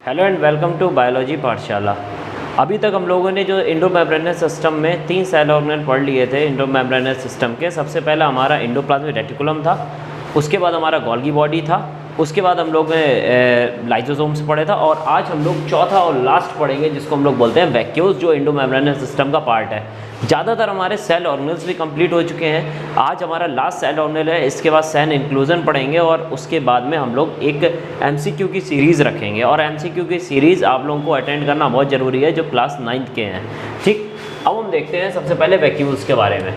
Hello and welcome to biology Pathshala. अभी तक हम लोगों ने जो एंडोमेम्ब्रेनस सिस्टम में 3 सेल ऑर्गेनेल पढ़ लिए थे एंडोमेम्ब्रेनस सिस्टम के। सबसे पहला हमारा एंडोप्लाज्मिक रेटिकुलम था, उसके बाद हमारा गोल्गी बॉडी था, उसके बाद हम लोग ने लाइसोसोम्स पढ़े था और आज हम लोग चौथा और लास्ट पढ़ेंगे जिसको हम लोग बोलते हैं वैक्यूल्स, जो एंडोमेम्ब्रेनस सिस्टम का पार्ट है। ज़्यादातर हमारे सेल ऑर्गेनल्स भी कंप्लीट हो चुके हैं। आज हमारा लास्ट सेल ऑर्गेनल है, इसके बाद सेल इंक्लूजन पढ़ेंगे और उसके बाद में हम लोग एक एमसीक्यू की सीरीज़ रखेंगे। और एमसीक्यू की सीरीज़ आप लोगों को अटेंड करना बहुत ज़रूरी है जो क्लास 9th के हैं। ठीक, अब हम देखते हैं सबसे पहले वैक्यूल्स के बारे में।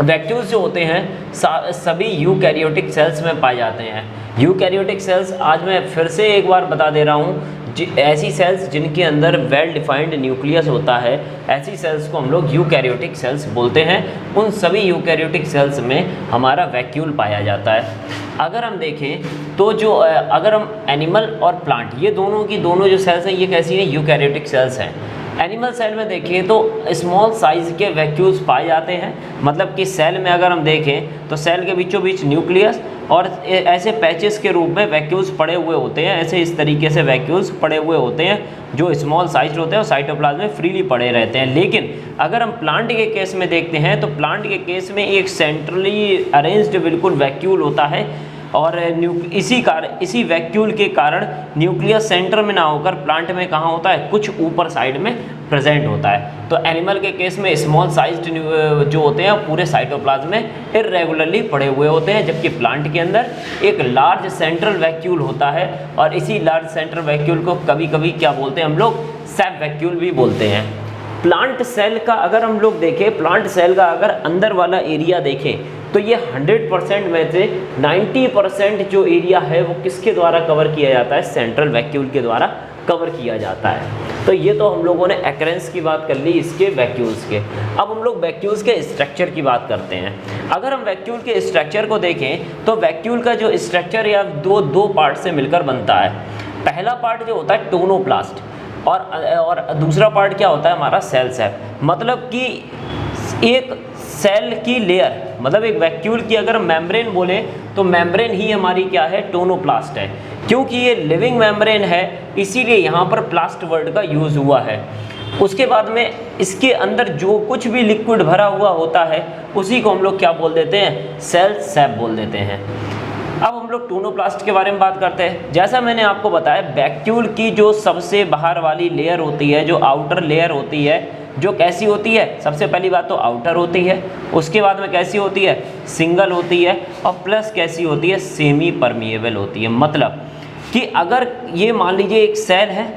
वैक्यूल्स जो होते हैं सभी यूकैरियोटिक सेल्स में पाए जाते हैं। यूकैरियोटिक सेल्स आज मैं फिर से एक बार बता दे रहा हूँ, ऐसी सेल्स जिनके अंदर वेल डिफाइंड न्यूक्लियस होता है, ऐसी सेल्स को हम लोग यूकैरियोटिक सेल्स बोलते हैं। उन सभी यूकैरियोटिक सेल्स में हमारा वैक्यूल पाया जाता है। अगर हम देखें तो जो अगर हम एनिमल और प्लांट, ये दोनों की दोनों जो सेल्स हैं ये कैसी हैं, यूकैरियोटिक सेल्स हैं। एनिमल सेल में देखें तो स्मॉल साइज़ के वैक्यूल्स पाए जाते हैं। मतलब कि सेल में अगर हम देखें तो सेल के बीचों बीच न्यूक्लियस और ऐसे पैचेस के रूप में वैक्यूल्स पड़े हुए होते हैं। ऐसे इस तरीके से वैक्यूल्स पड़े हुए होते हैं जो स्मॉल साइज होते हैं और साइटोप्लाज्म में फ्रीली पड़े रहते हैं। लेकिन अगर हम प्लांट के केस में देखते हैं तो प्लांट के केस में एक सेंट्रली अरेंज्ड बिल्कुल वैक्यूल होता है और इसी वैक्यूल के कारण न्यूक्लियस सेंटर में ना होकर प्लांट में कहाँ होता है, कुछ ऊपर साइड में प्रेजेंट होता है। तो एनिमल के केस में स्मॉल साइज्ड जो होते हैं पूरे साइटोप्लाज्म में इरेगुलरली पड़े हुए होते हैं, जबकि प्लांट के अंदर एक लार्ज सेंट्रल वैक्यूल होता है और इसी लार्ज सेंट्रल वैक्यूल को कभी कभी क्या बोलते हैं हम लोग, सैप वैक्यूल भी बोलते हैं। प्लांट सेल का अगर हम लोग देखें, प्लांट सेल का अगर अंदर वाला एरिया देखें तो ये 100% में से 90% जो एरिया है वो किसके द्वारा कवर किया जाता है, सेंट्रल वैक्यूल के द्वारा कवर किया जाता है। तो ये तो हम लोगों ने एक्रेंस की बात कर ली इसके वैक्यूल्स के। अब हम लोग वैक्यूल्स के स्ट्रक्चर की बात करते हैं। अगर हम वैक्यूल के स्ट्रक्चर को देखें तो वैक्यूल का जो स्ट्रक्चर या दो पार्ट से मिलकर बनता है। पहला पार्ट जो होता है टोनोप्लास्ट और दूसरा पार्ट क्या होता है हमारा सेल सैप। मतलब कि एक सेल की लेयर, मतलब एक वैक्यूल की अगर मेम्ब्रेन बोले तो मेम्ब्रेन ही हमारी क्या है, टोनोप्लास्ट है। क्योंकि ये लिविंग मेम्ब्रेन है इसीलिए यहाँ पर प्लास्ट वर्ड का यूज़ हुआ है। उसके बाद में इसके अंदर जो कुछ भी लिक्विड भरा हुआ होता है उसी को हम लोग क्या बोल देते हैं, सेल सैप बोल देते हैं। अब हम लोग टोनोप्लास्ट के बारे में बात करते हैं। जैसा मैंने आपको बताया वैक्यूल की जो सबसे बाहर वाली लेयर होती है, जो आउटर लेयर होती है, जो कैसी होती है, सबसे पहली बात तो आउटर होती है, उसके बाद में कैसी होती है, सिंगल होती है और प्लस कैसी होती है, सेमी परमिएबल होती है। मतलब कि अगर ये मान लीजिए एक सेल है,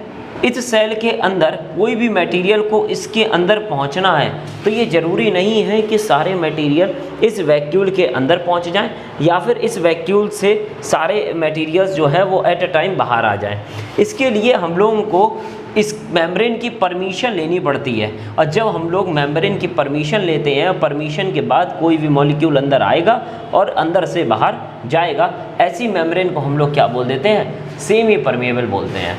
इस सेल के अंदर कोई भी मटेरियल को इसके अंदर पहुंचना है तो ये ज़रूरी नहीं है कि सारे मटेरियल इस वैक्यूल के अंदर पहुंच जाएं या फिर इस वैक्यूल से सारे मटेरियल्स जो है वो एट अ टाइम बाहर आ जाएं। इसके लिए हम लोगों को इस मेम्ब्रेन की परमिशन लेनी पड़ती है और जब हम लोग मेम्ब्रेन की परमिशन लेते हैं, परमिशन के बाद कोई भी मॉलिक्यूल अंदर आएगा और अंदर से बाहर जाएगा, ऐसी मेम्ब्रेन को हम लोग क्या बोल देते हैं, सेमी परमिएबल बोलते हैं।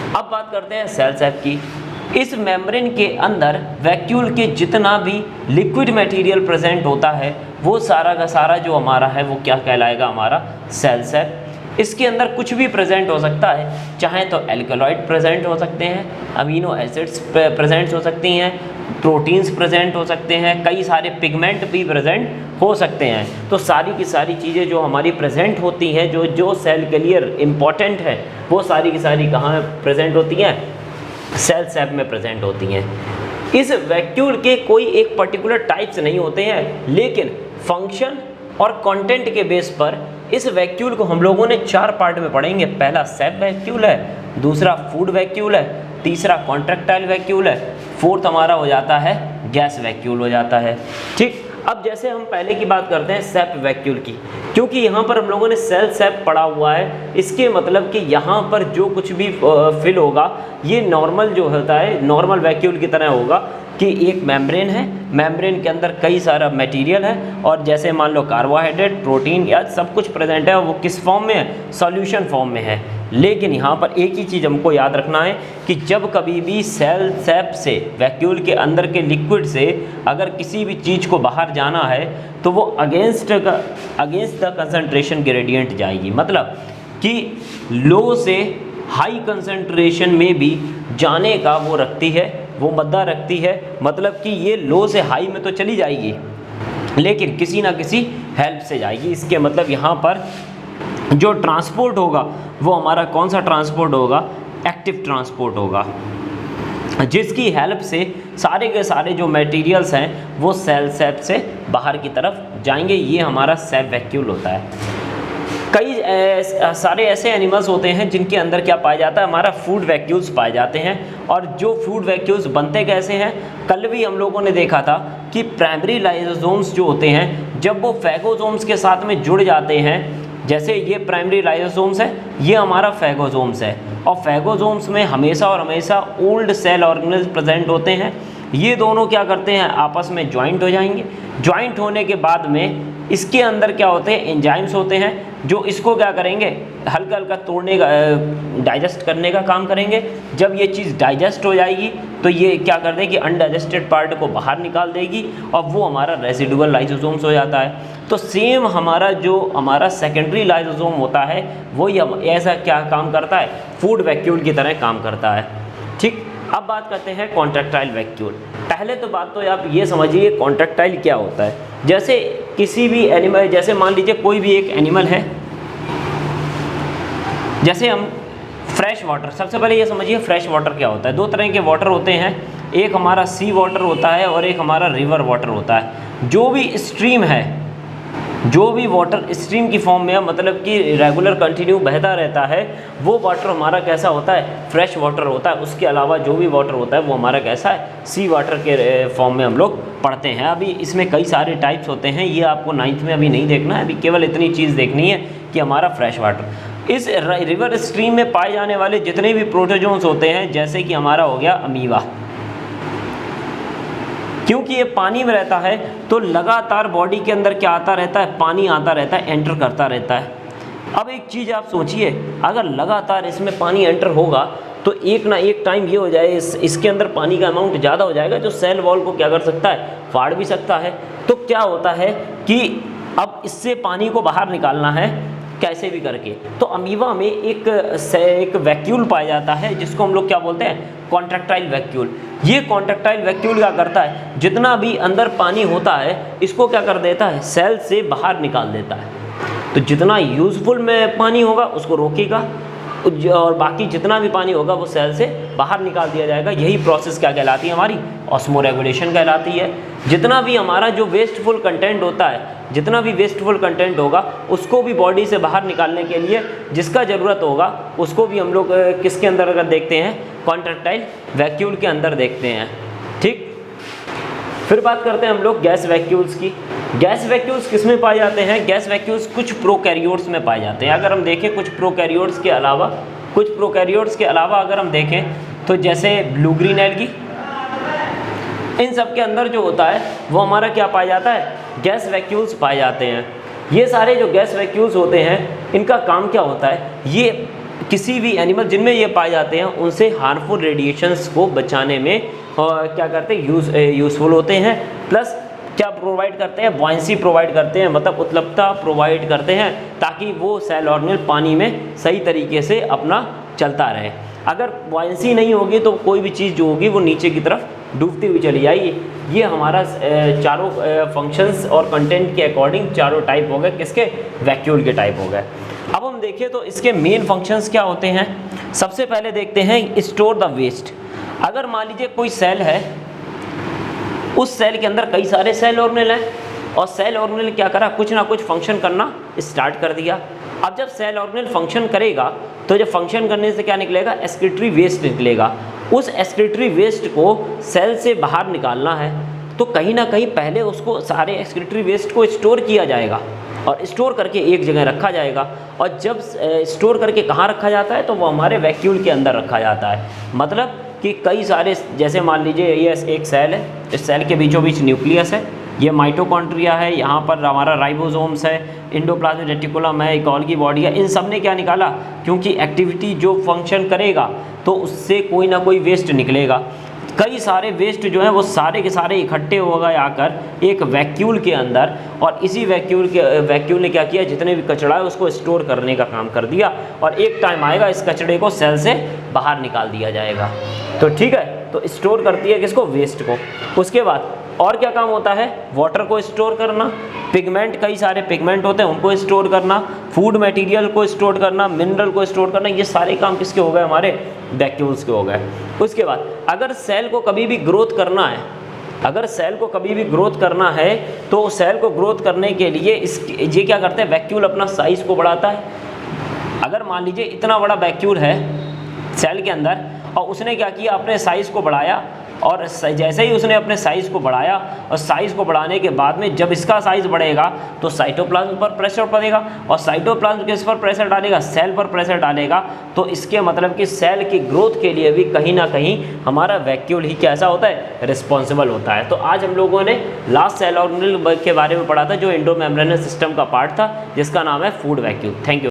अब बात करते हैं सेल सैप की। इस मेम्ब्रेन के अंदर वैक्यूल के जितना भी लिक्विड मटेरियल प्रेजेंट होता है वो सारा का सारा जो हमारा है वो क्या कहलाएगा, हमारा सेल सैप। इसके अंदर कुछ भी प्रेजेंट हो सकता है, चाहे तो एल्कलॉइड प्रेजेंट हो सकते हैं, अमीनो एसिड्स प्रेजेंट हो सकती हैं, प्रोटीन्स प्रेजेंट हो सकते हैं, कई सारे पिगमेंट भी प्रेजेंट हो सकते हैं। तो सारी की सारी चीज़ें जो हमारी प्रेजेंट होती हैं, जो सेल के लिए इम्पॉर्टेंट है, वो सारी की सारी कहाँ प्रेजेंट होती हैं, सेल सैप में प्रेजेंट होती हैं। इस वैक्यूल के कोई एक पर्टिकुलर टाइप्स नहीं होते हैं, लेकिन फंक्शन और कंटेंट के बेस पर इस वैक्यूल को हम लोगों ने 4 पार्ट में पढ़ेंगे। पहला सैप वैक्यूल है, दूसरा फूड वैक्यूल है, तीसरा कॉन्ट्रैक्टाइल वैक्यूल है, फोर्थ हमारा हो जाता है गैस वैक्यूल हो जाता है। ठीक, अब जैसे हम पहले की बात करते हैं सैप वैक्यूल की, क्योंकि यहाँ पर हम लोगों ने सेल सैप पढ़ा हुआ है, इसके मतलब कि यहाँ पर जो कुछ भी फिल होगा ये नॉर्मल जो होता है, नॉर्मल वैक्यूल की तरह होगा कि एक मेम्ब्रेन है, मेम्ब्रेन के अंदर कई सारा मटेरियल है और जैसे मान लो कार्बोहाइड्रेट, प्रोटीन या सब कुछ प्रेजेंट है, वो किस फॉर्म में है, सॉल्यूशन फॉर्म में है। लेकिन यहाँ पर एक ही चीज़ हमको याद रखना है कि जब कभी भी सेल सैप से, वैक्यूल के अंदर के लिक्विड से अगर किसी भी चीज़ को बाहर जाना है तो वो अगेंस्ट द कंसंट्रेशन ग्रेडियंट जाएगी। मतलब कि लो से हाई कंसंट्रेशन में भी जाने का वो रखती है, वो मद्दा रखती है। मतलब कि ये लो से हाई में तो चली जाएगी लेकिन किसी ना किसी हेल्प से जाएगी। इसके मतलब यहाँ पर जो ट्रांसपोर्ट होगा वो हमारा कौन सा ट्रांसपोर्ट होगा? एक्टिव ट्रांसपोर्ट होगा, जिसकी हेल्प से सारे के सारे जो मटेरियल्स हैं वो सेल सेप से बाहर की तरफ जाएंगे। ये हमारा सेप वैक्यूल होता है। कई सारे ऐसे एनिमल्स होते हैं जिनके अंदर क्या पाया जाता है? हमारा फूड वैक्यूल्स पाए जाते हैं। और जो फूड वैक्यूल्स बनते कैसे हैं? कल भी हम लोगों ने देखा था कि प्राइमरी लाइसोसोम्स जो होते हैं जब वो फैगोसोम्स के साथ में जुड़ जाते हैं, जैसे ये प्राइमरी लाइसोसोम्स है, ये हमारा फैगोसोम्स है, और फैगोसोम्स में हमेशा और हमेशा ओल्ड सेल ऑर्गेनेल्स प्रेजेंट होते हैं। ये दोनों क्या करते हैं? आपस में ज्वाइंट हो जाएंगे। ज्वाइंट होने के बाद में इसके अंदर क्या होते हैं? एंजाइम्स होते हैं जो इसको क्या करेंगे? हल्का हल्का तोड़ने का, डाइजेस्ट करने का काम करेंगे। जब ये चीज़ डाइजेस्ट हो जाएगी तो ये क्या कर देगी? अनडाइजेस्टेड पार्ट को बाहर निकाल देगी और वो हमारा रेसिडुअल लाइसोसोम्स हो जाता है। तो सेम हमारा सेकेंडरी लाइसोसोम होता है वो ऐसा क्या काम करता है? फूड वैक्यूल की तरह काम करता है। ठीक, अब बात करते हैं कॉन्ट्रैक्टाइल वैक्यूल। पहले तो बात तो आप ये समझिए कॉन्ट्रैक्टाइल क्या होता है। जैसे किसी भी एनिमल, जैसे मान लीजिए कोई भी एक एनिमल है, जैसे हम फ्रेश वाटर, सबसे पहले ये समझिए फ्रेश वाटर क्या होता है। दो तरह के वाटर होते हैं, एक हमारा सी वाटर होता है और एक हमारा रिवर वाटर होता है। जो भी स्ट्रीम है, जो भी वाटर स्ट्रीम की फॉर्म में है, मतलब कि रेगुलर कंटिन्यू बहता रहता है, वो वाटर हमारा कैसा होता है? फ्रेश वाटर होता है। उसके अलावा जो भी वाटर होता है वो हमारा कैसा है? सी वाटर के फॉर्म में हम लोग पढ़ते हैं। अभी इसमें कई सारे टाइप्स होते हैं, ये आपको 9th में अभी नहीं देखना है, अभी केवल इतनी चीज़ देखनी है कि हमारा फ्रेश वाटर। इस रिवर स्ट्रीम में पाए जाने वाले जितने भी प्रोटोजोन्स होते हैं, जैसे कि हमारा हो गया अमीबा, क्योंकि ये पानी में रहता है तो लगातार बॉडी के अंदर क्या आता रहता है? पानी आता रहता है, एंटर करता रहता है। अब एक चीज़ आप सोचिए, अगर लगातार इसमें पानी एंटर होगा तो एक ना एक टाइम ये हो जाए इसके अंदर पानी का अमाउंट ज़्यादा हो जाएगा, जो सेल वॉल को क्या कर सकता है? फाड़ भी सकता है। तो क्या होता है कि अब इससे पानी को बाहर निकालना है कैसे भी करके। तो अमीबा में एक वैक्यूल पाया जाता है जिसको हम लोग क्या बोलते हैं? Contractile vacuole. ये कॉन्ट्रैक्टाइल वैक्यूल क्या करता है? जितना भी अंदर पानी होता है इसको क्या कर देता है? सेल से बाहर निकाल देता है। तो जितना यूजफुल में पानी होगा उसको रोकेगा और बाकी जितना भी पानी होगा वो सेल से बाहर निकाल दिया जाएगा। यही प्रोसेस क्या कहलाती है? हमारी ऑस्मोरेगुलेशन कहलाती है। जितना भी हमारा जो वेस्टफुल कंटेंट होता है, जितना भी वेस्टफुल कंटेंट होगा उसको भी बॉडी से बाहर निकालने के लिए जिसका ज़रूरत होगा उसको भी हम लोग किसके अंदर अगर देखते हैं? कॉन्ट्रैक्टाइल वैक्यूल के अंदर देखते हैं। ठीक, फिर बात करते हैं हम लोग गैस वैक्यूल्स की। गैस वैक्यूल्स किस में पाए जाते हैं? गैस वैक्यूल्स कुछ प्रोकैरियोट्स में पाए जाते हैं। अगर हम देखें कुछ प्रोकैरियोट्स के अलावा अगर हम देखें तो जैसे ब्लू ग्रीन एल्गी, इन सब के अंदर जो होता है वो हमारा क्या पाया जाता है? गैस वैक्यूल्स पाए जाते हैं। ये सारे जो गैस वैक्यूल्स होते हैं इनका काम क्या होता है? ये किसी भी एनिमल जिनमें ये पाए जाते हैं उनसे हार्मफुल रेडिएशंस को बचाने में क्या करते हैं? यूज़फुल होते हैं। प्लस क्या प्रोवाइड करते हैं? बॉयंसी प्रोवाइड करते हैं, मतलब उत्प्लवता प्रोवाइड करते हैं ताकि वो सेल ऑर्गेनेल पानी में सही तरीके से अपना चलता रहे। अगर बॉयंसी नहीं होगी तो कोई भी चीज़ जो होगी वो नीचे की तरफ डूबती हुई चली जाएगी। ये हमारा चारों फंक्शंस और कंटेंट के अकॉर्डिंग चारों टाइप हो गए, किसके? वैक्यूल के टाइप हो गए। अब हम देखें तो इसके मेन फंक्शंस क्या होते हैं। सबसे पहले देखते हैं स्टोर द वेस्ट। अगर मान लीजिए कोई सेल है, उस सेल के अंदर कई सारे सेल ऑर्गेनेल हैं और सेल ऑर्गेनेल क्या करा? कुछ ना कुछ फंक्शन करना स्टार्ट कर दिया। अब जब सेल ऑर्गेनेल फंक्शन करेगा तो जब फंक्शन करने से क्या निकलेगा? एक्सक्रीटरी वेस्ट निकलेगा। उस एक्सक्रीटरी वेस्ट को सेल से बाहर निकालना है तो कहीं ना कहीं पहले उसको सारे एक्सक्रीटरी वेस्ट को स्टोर किया जाएगा और स्टोर करके एक जगह रखा जाएगा। और जब स्टोर करके कहाँ रखा जाता है? तो वो हमारे वैक्यूल के अंदर रखा जाता है। मतलब कि कई सारे, जैसे मान लीजिए ये एक सेल है, इस सेल के बीचों बीच न्यूक्लियस है, ये माइटोकॉन्ड्रिया है, यहाँ पर हमारा राइबोसोम्स है, एंडोप्लाज्मिक रेटिकुलम है, गोल्गी बॉडी है। इन सब ने क्या निकाला? क्योंकि एक्टिविटी जो फंक्शन करेगा तो उससे कोई ना कोई वेस्ट निकलेगा। कई सारे वेस्ट जो है वो सारे के सारे इकट्ठे हो गए आकर एक वैक्यूल के अंदर, और इसी वैक्यूल ने क्या किया, जितने भी कचरा है उसको स्टोर करने का काम कर दिया, और एक टाइम आएगा इस कचरे को सेल से बाहर निकाल दिया जाएगा। तो ठीक है, तो स्टोर करती है किसको, वेस्ट को। उसके बाद और क्या काम होता है, वाटर को स्टोर करना, पिगमेंट, कई सारे पिगमेंट होते हैं उनको स्टोर करना, फूड मटेरियल को स्टोर करना, मिनरल को स्टोर करना, ये सारे काम किसके हो गए, हमारे वैक्यूल्स के हो गए। उसके बाद अगर सेल को कभी भी ग्रोथ करना है, अगर सेल को कभी भी ग्रोथ करना है तो सेल को ग्रोथ करने के लिए ये क्या करते हैं, वैक्यूल अपना साइज़ को बढ़ाता है। अगर मान लीजिए इतना बड़ा वैक्यूल है सेल के अंदर और उसने क्या किया, अपने साइज़ को बढ़ाया, और जैसे ही उसने अपने साइज़ को बढ़ाया और साइज़ को बढ़ाने के बाद में जब इसका साइज़ बढ़ेगा तो साइटोप्लाज्म पर प्रेशर पड़ेगा, और साइटोप्लाज्म किस पर प्रेशर डालेगा, सेल पर प्रेशर डालेगा। तो इसके मतलब कि सेल की ग्रोथ के लिए भी कहीं ना कहीं हमारा वैक्यूल ही कैसा होता है, रिस्पॉन्सिबल होता है। तो आज हम लोगों ने लास्ट सेल ऑर्गेनेल के बारे में पढ़ा था जो एंडोमेम्ब्रेनस सिस्टम का पार्ट था, जिसका नाम है फूड वैक्यूल। Thank you.